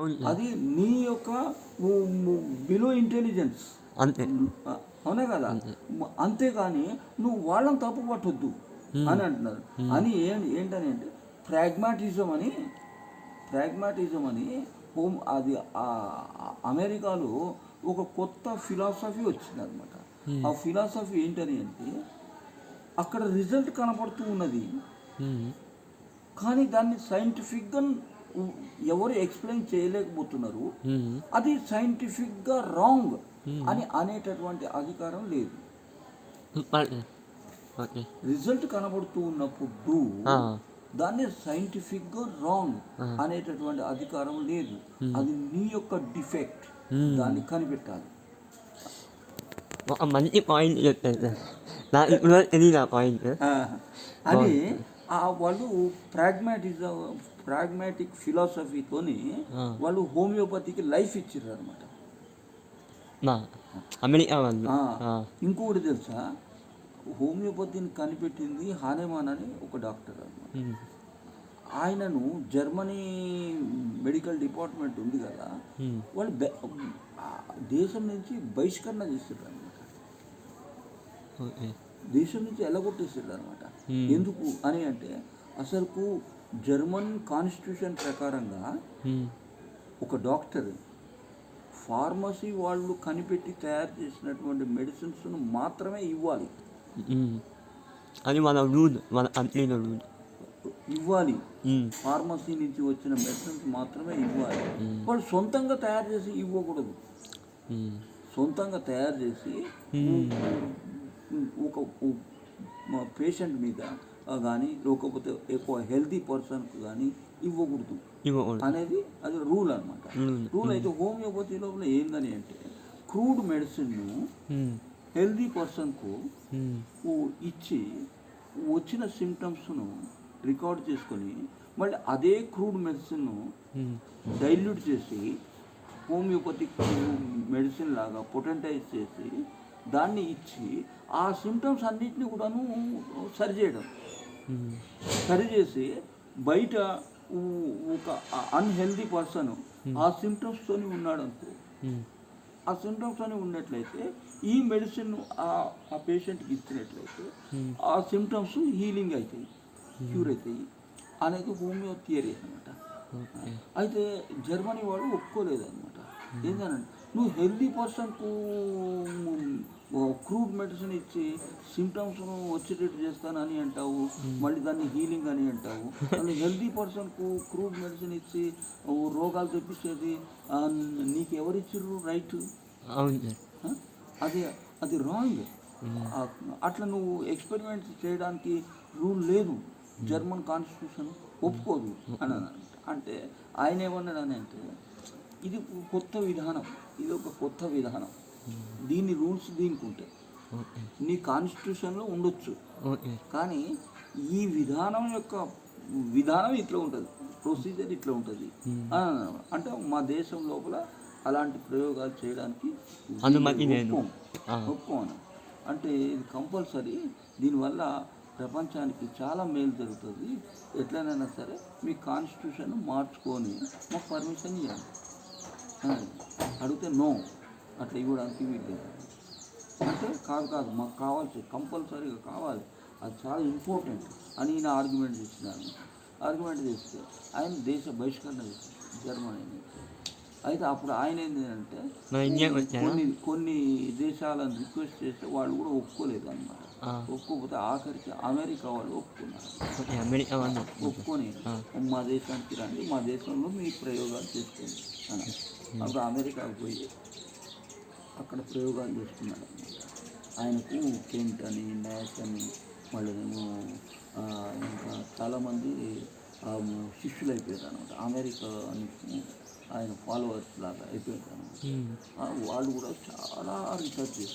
అవును సార్. అది నీ యొక్క బిలో ఇంటెలిజెన్స్. అంతే. అవునా కదా? అంతే. అంతేగాని నువ్వు వాళ్ళని తప్పు పట్టొద్దు అని అంటున్నారు. అని ఏంటని అంటే ప్రాగ్మాటిజం అని అది అమెరికాలో ఒక కొత్త ఫిలాసఫీ వచ్చిందనమాట. ఆ ఫిలాసఫీ ఏంటని అంటే అక్కడ రిజల్ట్ కనపడుతూ ఉన్నది, కానీ దాన్ని సైంటిఫిక్గా ఎవరు ఎక్స్ప్లెయిన్ చేయలేకపోతున్నారు. అది సైంటిఫిక్గా రాంగ్ అని అనేటటువంటి అధికారం లేదు. రిజల్ట్ కనబడుతూ ఉన్నప్పుడు దాన్ని సైంటిఫిక్గా రాంగ్ అనేటటువంటి అధికారం లేదు. అది నీ యొక్క డిఫెక్ట్, దాన్ని కనిపెట్టాలి. ఒక మంచి పాయింట్ చెప్పారు సార్. ఇప్పుడు తెలియదు ఆ పాయింట్ అని వాళ్ళు ప్రాగ్మాటిక్ ఫిలాసఫీతోని వాళ్ళు హోమియోపతికి లైఫ్ ఇచ్చారు అనమాట. అమెరికా వాళ్ళు. ఇంకొకటి తెలుసా, హోమియోపతిని కనిపెట్టింది హానెమాన్ అని ఒక డాక్టర్ అనమాట. ఆయనను జర్మనీ మెడికల్ డిపార్ట్మెంట్ ఉంది కదా, వాళ్ళు దేశం నుంచి బహిష్కరణ చేస్తారు అనమాట. దేశం నుంచి ఎల్లగొట్టేసాడు అనమాట. ఎందుకు అని అంటే అసలుకు జర్మన్ కాన్స్టిట్యూషన్ ప్రకారంగా ఒక డాక్టర్ ఫార్మసీ వాళ్ళు కనిపెట్టి తయారు చేసినటువంటి మెడిసిన్స్ మాత్రమే ఇవ్వాలి. అది మన రూల్, మన కంట్రీలో రూల్. ఇవ్వాలి. ఫార్మసీ నుంచి వచ్చిన మెడిసిన్స్ మాత్రమే ఇవ్వాలి. వాళ్ళు సొంతంగా తయారు చేసి ఇవ్వకూడదు. సొంతంగా తయారు చేసి ఒక పేషెంట్ మీద కానీ లేకపోతే ఎక్కువ హెల్తీ పర్సన్కి కానీ ఇవ్వకూడదు అనేది అది రూల్ అనమాట. రూల్ అయితే హోమియోపతి లోపల ఏందని అంటే క్రూడ్ మెడిసిన్ను హెల్తీ పర్సన్కు ఇచ్చి వచ్చిన సిమ్టమ్స్ను రికార్డ్ చేసుకొని మళ్ళీ అదే క్రూడ్ మెడిసిన్ను డైల్యూట్ చేసి హోమియోపతిక్ మెడిసిన్ లాగా పొటెంటైజ్ చేసి దాన్ని ఇచ్చి ఆ సిమ్టమ్స్ అన్నింటినీ కూడాను సరిచేసి బయట ఒక అన్హెల్దీ పర్సన్ ఆ సిమ్టమ్స్తో ఉన్నాడు అనుకో, ఆ సిమ్టమ్స్తో ఉన్నట్లయితే ఈ మెడిసిన్ ఆ పేషెంట్కి ఇచ్చినట్లయితే ఆ సిమ్టమ్స్ హీలింగ్ అవుతాయి, క్యూర్ అవుతాయి అనేది హోమియో థియరీ అనమాట. అయితే జర్మనీ వాడు ఒప్పుకోలేదు అనమాట. ఏంటంటే నువ్వు హెల్దీ పర్సన్కు క్రూడ్ మెడిసిన్ ఇచ్చి సిమ్టమ్స్ను వచ్చేటట్టు చేస్తానని అంటావు, మళ్ళీ దాన్ని హీలింగ్ అని అంటావు. మళ్ళీ హెల్దీ పర్సన్కు క్రూడ్ మెడిసిన్ ఇచ్చి రోగాలు తెప్పించేది నీకు ఎవరిచ్చిర్రు రైట్? అది రాంగ్. అట్లా నువ్వు ఎక్స్పెరిమెంట్స్ చేయడానికి రూల్ లేదు, జర్మన్ కాన్స్టిట్యూషన్ ఒప్పుకోదు అని అంటే ఆయన ఏమన్నాడని అంటే ఇది కొత్త విధానం, ఇది ఒక కొత్త విధానం, దీని రూల్స్ దీనికి ఉంటాయి, నీ కాన్స్టిట్యూషన్లో ఉండొచ్చు, కానీ ఈ విధానం ఇట్లా ఉంటుంది, ప్రొసీజర్ ఇట్లా ఉంటుంది అంటే మా దేశం లోపల అలాంటి ప్రయోగాలు చేయడానికి ఒప్పుకోను అంటే ఇది కంపల్సరీ. దీనివల్ల ప్రపంచానికి చాలా మేలు జరుగుతుంది, ఎట్లనైనా సరే మీ కాన్స్టిట్యూషన్ మార్చుకొని మాకు పర్మిషన్ ఇవ్వండి అడిగితే నో, అట్లా ఇవ్వడానికి వీళ్ళు అంటే కాదు మాకు కావాల్సి కంపల్సరీగా కావాలి, అది చాలా ఇంపార్టెంట్ అని ఈయన ఆర్గ్యుమెంట్ చేస్తే ఆయన దేశ బహిష్కరణ చేశారు జర్మనీని. అయితే అప్పుడు ఆయన ఏంటంటే కొన్ని దేశాలను రిక్వెస్ట్ చేస్తే వాళ్ళు కూడా ఒప్పుకోలేదు అనమాట. ఒప్పుకోకపోతే ఆఖరికి అమెరికా వాళ్ళు ఒప్పుకొని మా దేశానికి రండి, మా దేశంలో మీ ప్రయోగాలు చేసుకోండి అని. అప్పుడు అమెరికాకు పోయి అక్కడ ప్రయోగాలు చేసుకున్నాడు అనమాట. ఆయనకు కెంట్ అని, మ్యాథ్స్ అని, మళ్ళీ ఇంకా చాలామంది శిష్యులు అయిపోయారు అనమాట. అమెరికా అని ఆయన ఫాలోవర్స్ లాగా అయిపోయారు అనమాట. వాళ్ళు కూడా చాలా రీసెర్చ్ చేశారు.